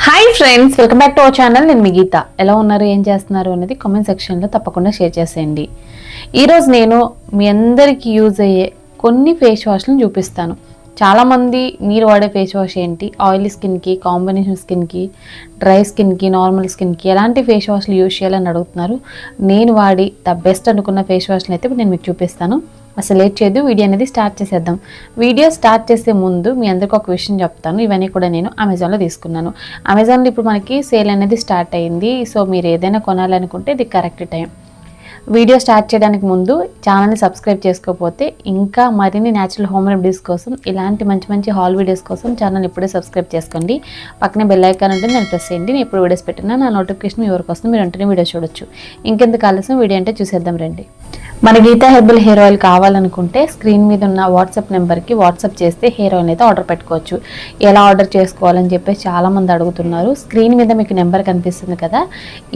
Hi friends, welcome back to our channel. నేను మీ గీత. ఎలా ఉన్నారు, ఏం చేస్తున్నారు అనేది కామెంట్ సెక్షన్లో తప్పకుండా షేర్ చేసేయండి. ఈరోజు నేను మీ అందరికీ యూజ్ అయ్యే కొన్ని ఫేస్ వాష్లను చూపిస్తాను. చాలామంది మీరు వాడే ఫేస్ వాష్ ఏంటి, ఆయిలీ స్కిన్కి, కాంబినేషన్ స్కిన్కి, డ్రై స్కిన్కి, నార్మల్ స్కిన్కి ఎలాంటి ఫేస్ వాష్లు యూజ్ చేయాలని అడుగుతున్నారు. నేను వాడి ద బెస్ట్ అనుకున్న ఫేస్ వాష్ని అయితే నేను మీకు చూపిస్తాను. అసలు లేట్ చేయదు, వీడియో అనేది స్టార్ట్ చేసేద్దాం. వీడియో స్టార్ట్ చేసే ముందు మీ అందరికీ ఒక విషయం చెప్తాను. ఇవన్నీ కూడా నేను అమెజాన్లో తీసుకున్నాను. అమెజాన్లో ఇప్పుడు మనకి సేల్ అనేది స్టార్ట్ అయ్యింది. సో మీరు ఏదైనా కొనాలనుకుంటే ఇది కరెక్ట్ టైం. వీడియో స్టార్ట్ చేయడానికి ముందు ఛానల్ని సబ్స్క్రైబ్ చేసుకోకపోతే ఇంకా మరిన్ని న్యాచురల్ హోమ్ రెమెడీస్ కోసం, ఇలాంటి మంచి మంచి హాల్ వీడియోస్ కోసం ఛానల్ ఇప్పుడే సబ్స్క్రైబ్ చేసుకోండి. పక్కనే బెల్ ఐకాన్ ఉంటుంది, నేను ప్రెస్ చేయండి. నేను ఎప్పుడు వీడియోస్ పెట్టినా నా నోటిఫికేషన్ ఎవరికి వస్తుంది, మీరు వెంటనే వీడియో చూడొచ్చు. ఇంకెందుకు ఆలస్యం, వీడియో అంటే చూసేద్దాం రండి. మన గీతా హెర్బల్ హెయిర్ ఆయిల్ కావాలనుకుంటే స్క్రీన్ మీద ఉన్న వాట్సాప్ నెంబర్కి వాట్సాప్ చేస్తే హెయిర్ ఆయిల్ అయితే ఆర్డర్ పెట్టుకోవచ్చు. ఎలా ఆర్డర్ చేసుకోవాలని చెప్పి చాలామంది అడుగుతున్నారు. స్క్రీన్ మీద మీకు నెంబర్ కనిపిస్తుంది కదా,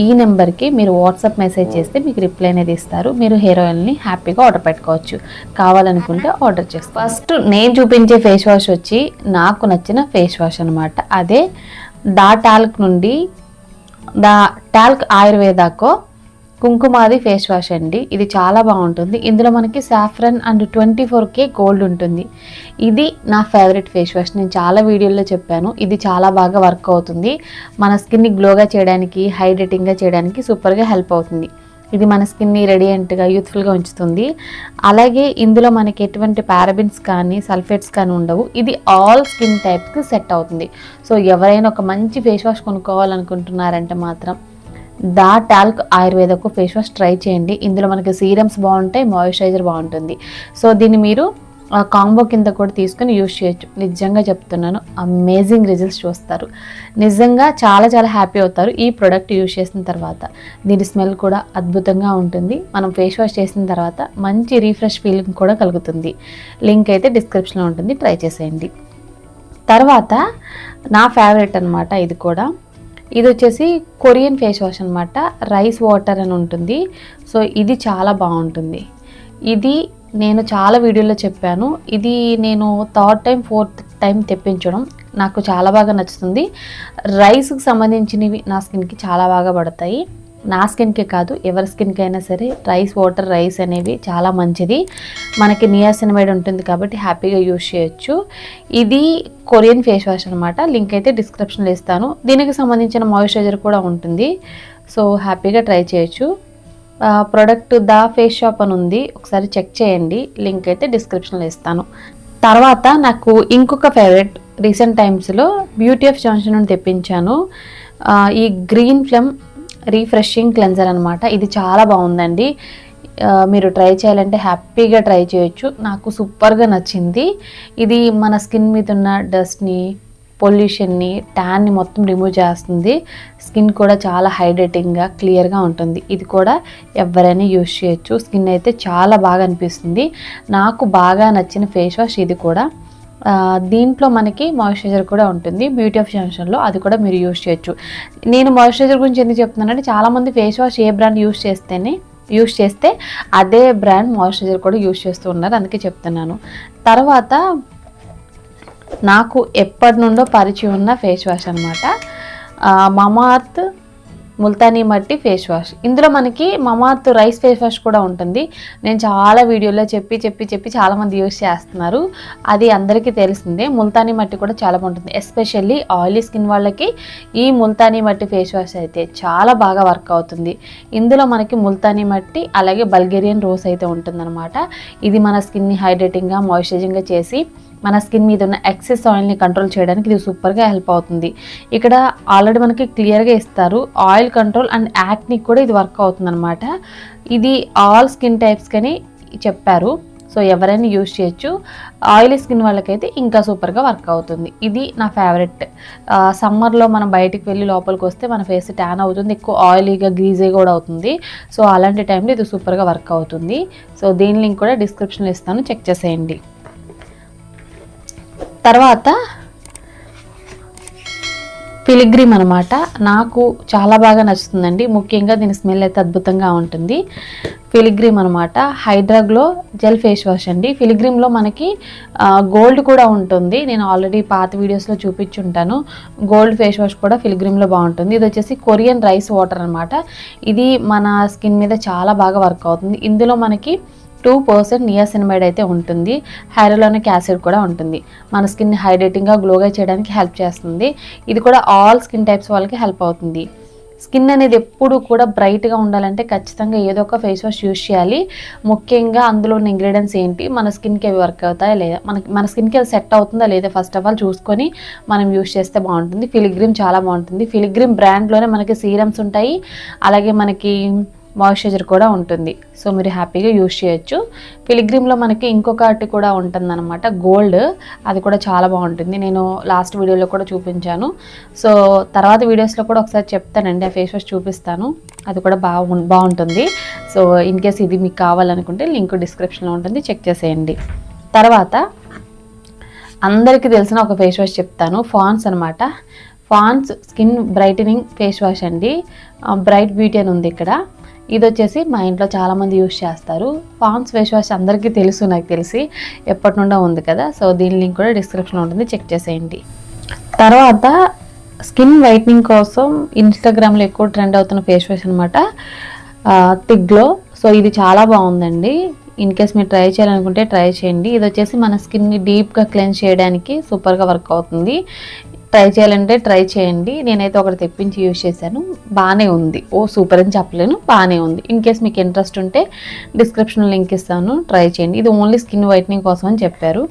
ఈ నెంబర్కి మీరు వాట్సాప్ మెసేజ్ చేస్తే మీకు రిప్లై అనేది ఇస్తారు. మీరు హెయిర్ ఆయిల్ని హ్యాపీగా ఆర్డర్ పెట్టుకోవచ్చు. కావాలనుకుంటే ఆర్డర్ చేసుకో. ఫస్ట్ నేను చూపించే ఫేస్ వాష్ వచ్చి నాకు నచ్చిన ఫేస్ వాష్ అనమాట. అదే దా టాల్క్ నుండి దా టాల్క్ ఆయుర్వేదాకో కుంకుమాది ఫేస్ వాష్ అండి. ఇది చాలా బాగుంటుంది. ఇందులో మనకి సాఫ్రన్ అండ్ 24K గోల్డ్ ఉంటుంది. ఇది నా ఫేవరెట్ ఫేస్ వాష్. నేను చాలా వీడియోల్లో చెప్పాను. ఇది చాలా బాగా వర్క్ అవుతుంది. మన స్కిన్ని గ్లోగా చేయడానికి, హైడ్రేటింగ్గా చేయడానికి సూపర్గా హెల్ప్ అవుతుంది. ఇది మన స్కిన్ని రేడియంట్గా, యూత్ఫుల్గా ఉంచుతుంది. అలాగే ఇందులో మనకి ఎటువంటి పారాబిన్స్ కానీ సల్ఫేట్స్ కానీ ఉండవు. ఇది ఆల్ స్కిన్ టైప్స్కి సెట్ అవుతుంది. సో ఎవరైనా ఒక మంచి ఫేస్ వాష్ కొనుక్కోవాలనుకుంటున్నారంటే మాత్రం దా టాల్క్ ఆయుర్వేదకు ఫేస్ వాష్ ట్రై చేయండి. ఇందులో మనకి సీరమ్స్ బాగుంటాయి, మాయిశ్చరైజర్ బాగుంటుంది. సో దీన్ని మీరు కాంబో కింద కూడా తీసుకొని యూజ్ చేయొచ్చు. నిజంగా చెప్తున్నాను, అమేజింగ్ రిజల్ట్స్ చూస్తారు. నిజంగా చాలా చాలా హ్యాపీ అవుతారు ఈ ప్రోడక్ట్ యూజ్ చేసిన తర్వాత. దీని స్మెల్ కూడా అద్భుతంగా ఉంటుంది. మనం ఫేస్ వాష్ చేసిన తర్వాత మంచి రీఫ్రెష్ ఫీలింగ్ కూడా కలుగుతుంది. లింక్ అయితే డిస్క్రిప్షన్లో ఉంటుంది, ట్రై చేసేయండి. తర్వాత నా ఫేవరెట్ అనమాట ఇది కూడా. ఇది వచ్చేసి కొరియన్ ఫేస్ వాష్ అనమాట. రైస్ వాటర్ అని ఉంటుంది. సో ఇది చాలా బాగుంటుంది. ఇది నేను చాలా వీడియోలో చెప్పాను. ఇది నేను థర్డ్ టైం, ఫోర్త్ టైం తెప్పించడం నాకు చాలా బాగా నచ్చుతుంది. రైస్కి సంబంధించినవి నా స్కిన్కి చాలా బాగా పడతాయి. నా స్కిన్కే కాదు, ఎవరి స్కిన్కి అయినా సరే రైస్ వాటర్, రైస్ అనేవి చాలా మంచిది. మనకి నియాసినమైడ్ ఉంటుంది కాబట్టి హ్యాపీగా యూజ్ చేయొచ్చు. ఇది కొరియన్ ఫేస్ వాష్ అనమాట. లింక్ అయితే డిస్క్రిప్షన్లో ఇస్తాను. దీనికి సంబంధించిన మాయిశ్చరైజర్ కూడా ఉంటుంది. సో హ్యాపీగా ట్రై చేయొచ్చు. ప్రోడక్ట్ దా ఫేస్ షాప్ అని ఉంది, ఒకసారి చెక్ చేయండి. లింక్ అయితే డిస్క్రిప్షన్లో ఇస్తాను. తర్వాత నాకు ఇంకొక ఫేవరెట్ రీసెంట్ టైమ్స్లో బ్యూటీ ఆఫ్ జాన్సన్ నుండి తెప్పించాను. ఈ గ్రీన్ ఫ్లమ్ రీఫ్రెషింగ్ క్లెన్జర్ అనమాట. ఇది చాలా బాగుందండి. మీరు ట్రై చేయాలంటే హ్యాపీగా ట్రై చేయొచ్చు. నాకు సూపర్గా నచ్చింది. ఇది మన స్కిన్ మీద ఉన్న డస్ట్ని, పొల్యూషన్ని, ట్యాన్ని మొత్తం రిమూవ్ చేస్తుంది. స్కిన్ కూడా చాలా హైడ్రేటింగ్గా, క్లియర్గా ఉంటుంది. ఇది కూడా ఎవరైనా యూజ్ చేయొచ్చు. స్కిన్ అయితే చాలా బాగా అనిపిస్తుంది. నాకు బాగా నచ్చిన ఫేస్ వాష్ ఇది కూడా. దీంట్లో మనకి మాయిశ్చరైజర్ కూడా ఉంటుంది బ్యూటీ ఆఫ్ జాన్సన్లో, అది కూడా మీరు యూజ్ చేయొచ్చు. నేను మాయిశ్చరైజర్ గురించి ఎందుకు చెప్తున్నానంటే చాలామంది ఫేస్ వాష్ ఏ బ్రాండ్ యూజ్ చేస్తే అదే బ్రాండ్ మాయిశ్చరైజర్ కూడా యూజ్ చేస్తూ ఉన్నారు, అందుకే చెప్తున్నాను. తర్వాత నాకు ఎప్పటి నుండో పరిచయం ఉన్న ఫేస్ వాష్ అనమాట, మమాఅర్త్ ముల్తానీ మట్టి ఫేస్ వాష్. ఇందులో మనకి మమాఅర్త్ రైస్ ఫేస్ వాష్ కూడా ఉంటుంది. నేను చాలా వీడియోలో చెప్పి చాలామంది యూజ్ చేస్తున్నారు, అది అందరికీ తెలిసిందే. ముల్తానీ మట్టి కూడా చాలా బాగుంటుంది. ఎస్పెషల్లీ ఆయిలీ స్కిన్ వాళ్ళకి ఈ ముల్తానీ మట్టి ఫేస్ వాష్ అయితే చాలా బాగా వర్క్ అవుతుంది. ఇందులో మనకి ముల్తానీ మట్టి అలాగే బల్గేరియన్ రోజ్ అయితే ఉంటుందన్నమాట. ఇది మన స్కిన్ని హైడ్రేటింగ్గా, మాయిశ్చరైజింగ్గా చేసి మన స్కిన్ మీద ఉన్న ఎక్సెస్ ఆయిల్ని కంట్రోల్ చేయడానికి ఇది సూపర్గా హెల్ప్ అవుతుంది. ఇక్కడ ఆల్రెడీ మనకి క్లియర్గా ఇస్తారు, ఆయిల్ కంట్రోల్ అండ్ యాక్ని కూడా ఇది వర్క్ అవుతుంది అనమాట. ఇది ఆల్ స్కిన్ టైప్స్ కానీ చెప్పారు. సో ఎవరైనా యూజ్ చేయొచ్చు. ఆయిలీ స్కిన్ వాళ్ళకైతే ఇంకా సూపర్గా వర్క్ అవుతుంది. ఇది నా ఫేవరెట్. సమ్మర్లో మనం బయటికి వెళ్ళి లోపలికి వస్తే మన ఫేస్ ట్యాన్ అవుతుంది, ఎక్కువ ఆయిలీగా, గ్రీజీగా కూడా అవుతుంది. సో అలాంటి టైంలో ఇది సూపర్గా వర్క్ అవుతుంది. సో దీని లింక్ కూడా డిస్క్రిప్షన్లో ఇస్తాను, చెక్ చేసేయండి. తర్వాత ఫిలిగ్రీమ్ అనమాట. నాకు చాలా బాగా నచ్చుతుందండి. ముఖ్యంగా దీని స్మెల్ అయితే అద్భుతంగా ఉంటుంది. ఫిలిగ్రీమ్ అనమాట, hydra glow gel face wash అండి. ఫిలిగ్రీమ్లో మనకి గోల్డ్ కూడా ఉంటుంది. నేను ఆల్రెడీ పాత వీడియోస్లో చూపించుంటాను. గోల్డ్ ఫేస్ వాష్ కూడా ఫిలిగ్రీమ్లో బాగుంటుంది. ఇది వచ్చేసి కొరియన్ రైస్ వాటర్ అనమాట. ఇది మన స్కిన్ మీద చాలా బాగా వర్క్ అవుతుంది. ఇందులో మనకి 2% నియాసినమైడ్ అయితే ఉంటుంది. హైరోలానిక్ యాసిడ్ కూడా ఉంటుంది. మన స్కిన్ని హైడ్రేటింగ్గా గ్లోగా చేయడానికి హెల్ప్ చేస్తుంది. ఇది కూడా ఆల్ స్కిన్ టైప్స్ వాళ్ళకి హెల్ప్ అవుతుంది. స్కిన్ అనేది ఎప్పుడు కూడా బ్రైట్గా ఉండాలంటే ఖచ్చితంగా ఏదో ఒక ఫేస్ వాష్ యూజ్ చేయాలి. ముఖ్యంగా అందులో ఉన్న ఇంగ్రీడియంట్స్ ఏంటి, మన స్కిన్కి అవి వర్క్ అవుతాయా లేదా, మన స్కిన్కి అది సెట్ అవుతుందా లేదా ఫస్ట్ ఆఫ్ ఆల్ చూసుకొని మనం యూజ్ చేస్తే బాగుంటుంది. ఫిలిగ్రీమ్ చాలా బాగుంటుంది. ఫిలిగ్రీమ్ బ్రాండ్లోనే మనకి సీరమ్స్ ఉంటాయి, అలాగే మనకి మాయిశ్చరైజర్ కూడా ఉంటుంది. సో మీరు హ్యాపీగా యూజ్ చేయొచ్చు. ఫిలిగ్రీమ్లో మనకి ఇంకొకటి కూడా ఉంటుందన్నమాట, గోల్డ్. అది కూడా చాలా బాగుంటుంది. నేను లాస్ట్ వీడియోలో కూడా చూపించాను. సో తర్వాత వీడియోస్లో కూడా ఒకసారి చెప్తానండి, ఆ ఫేస్ వాష్ చూపిస్తాను. అది కూడా బాగుంటుంది. సో ఇన్ కేస్ ఇది మీకు కావాలనుకుంటే లింక్ డిస్క్రిప్షన్లో ఉంటుంది, చెక్ చేసేయండి. తర్వాత అందరికీ తెలిసిన ఒక ఫేస్ వాష్ చెప్తాను, ఫాన్స్ అనమాట. Fans skin brightening face wash అండి. బ్రైట్ బ్యూటీ అని ఉంది ఇక్కడ. ఇది వచ్చేసి మా ఇంట్లో చాలామంది యూజ్ చేస్తారు. ఫాన్స్ ఫేస్ వాష్ అందరికీ తెలుసు, నాకు తెలిసి ఎప్పటి నుండో ఉంది కదా. సో దీని లింక్ కూడా డిస్క్రిప్షన్లో ఉంటుంది, చెక్ చేసేయండి. తర్వాత స్కిన్ వైట్నింగ్ కోసం ఇన్స్టాగ్రామ్లో ఎక్కువ ట్రెండ్ అవుతున్న ఫేస్ వాష్ అనమాట, థిక్ గ్లో. సో ఇది చాలా బాగుందండి. ఇన్ కేస్ మీరు ట్రై చేయాలనుకుంటే ట్రై చేయండి. ఇది వచ్చేసి మన స్కిన్ని డీప్గా క్లెన్స్ చేయడానికి సూపర్గా వర్క్ అవుతుంది. ట్రై చేయాలంటే ట్రై చేయండి. నేనైతే ఒకటి తెప్పించి యూజ్ చేశాను, బాగానే ఉంది. ఓ సూపర్ అని చెప్పలేను, బాగానే ఉంది. ఇన్ కేస్ మీకు ఇంట్రెస్ట్ ఉంటే డిస్క్రిప్షన్లో లింక్ ఇస్తాను, ట్రై చేయండి. ఇది ఓన్లీ స్కిన్ వైట్నింగ్ కోసం అని చెప్పారు.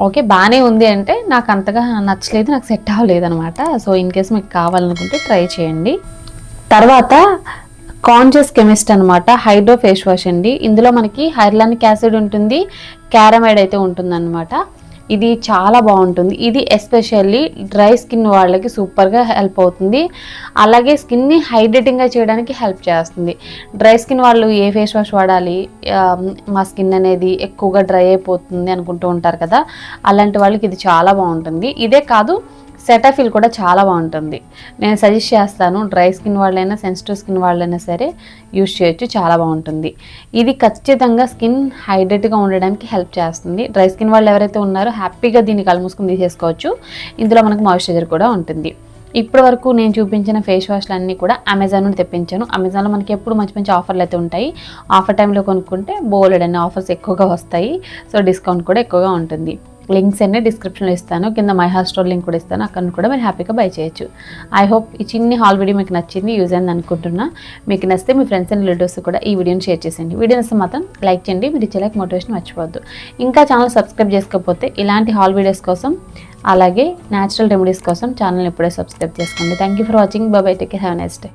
ఓకే, బాగానే ఉంది అంటే నాకు అంతగా నచ్చలేదు, నాకు సెట్ అవ్వలేదు అనమాట. సో ఇన్ కేస్ మీకు కావాలనుకుంటే ట్రై చేయండి. తర్వాత కాన్షియస్ కెమిస్ట్ అనమాట, హైడ్రో ఫేస్ వాష్ అండి. ఇందులో మనకి హైర్లానిక్ యాసిడ్ ఉంటుంది, క్యారమైడ్ అయితే ఉంటుందన్నమాట. ఇది చాలా బాగుంటుంది. ఇది ఎస్పెషల్లీ డ్రై స్కిన్ వాళ్ళకి సూపర్గా హెల్ప్ అవుతుంది. అలాగే స్కిన్ని హైడ్రేటింగ్గా చేయడానికి హెల్ప్ చేస్తుంది. డ్రై స్కిన్ వాళ్ళు ఏ ఫేస్ వాష్ వాడాలి, మా స్కిన్ అనేది ఎక్కువగా డ్రై అయిపోతుంది అనుకుంటూ ఉంటారు కదా, అలాంటి వాళ్ళకి ఇది చాలా బాగుంటుంది. ఇదే కాదు, సెటాఫిల్ కూడా చాలా బాగుంటుంది. నేను సజెస్ట్ చేస్తాను, డ్రై స్కిన్ వాళ్ళైనా సెన్సిటివ్ స్కిన్ వాళ్ళైనా సరే యూజ్ చేయొచ్చు, చాలా బాగుంటుంది. ఇది ఖచ్చితంగా స్కిన్ హైడ్రేట్గా ఉండడానికి హెల్ప్ చేస్తుంది. డ్రై స్కిన్ వాళ్ళు ఎవరైతే ఉన్నారో హ్యాపీగా దీన్ని కళ్ళు మూసుకుని తీసేసుకోవచ్చు. ఇందులో మనకు మాయిశ్చరైజర్ కూడా ఉంటుంది. ఇప్పటి వరకు నేను చూపించిన ఫేస్ వాష్లు అన్నీ కూడా అమెజాన్ నుండి తెప్పించాను. అమెజాన్లో మనకి ఎప్పుడు మంచి మంచి ఆఫర్లు అయితే ఉంటాయి. ఆఫర్ టైంలో కొనుక్కుంటే బోలెడ్ అన్ని ఆఫర్స్ ఎక్కువగా వస్తాయి. సో డిస్కౌంట్ కూడా ఎక్కువగా ఉంటుంది. లింక్స్ అన్నీ డిస్క్రిప్షన్లో ఇస్తాను, కింద మై హార్ స్టోర్ లింక్ కూడా ఇస్తాను, అక్కడ కూడా మీరు హ్యాపీగా బై చేయొచ్చు. ఐ హోప్ ఈ చిన్ని హాల్ వీడియో మీకు నచ్చింది, యూజ్ అయింది అనుకుంటున్నా. మీకు నచ్చితే మీ ఫ్రెండ్స్ అండ్ రిలేటివ్స్ కూడా ఈ వీడియోని షేర్ చేసేయండి. వీడియో నచ్చితే మాత్రం లైక్ చేయండి. మీరు ఇచ్చే లైక్ మోటివేషన్ మర్చిపోవద్దు. ఇంకా ఛానల్ సబ్స్క్రైబ్ చేసుకోకపోతే ఇలాంటి హాల్ వీడియోస్ కోసం, అలాగే న్యాచురల్ రెమెడీస్ కోసం ఛానల్ ఇప్పుడే సబ్స్క్రైబ్ చేసుకోండి. Thank you for watching. By by, take care, have a nice day.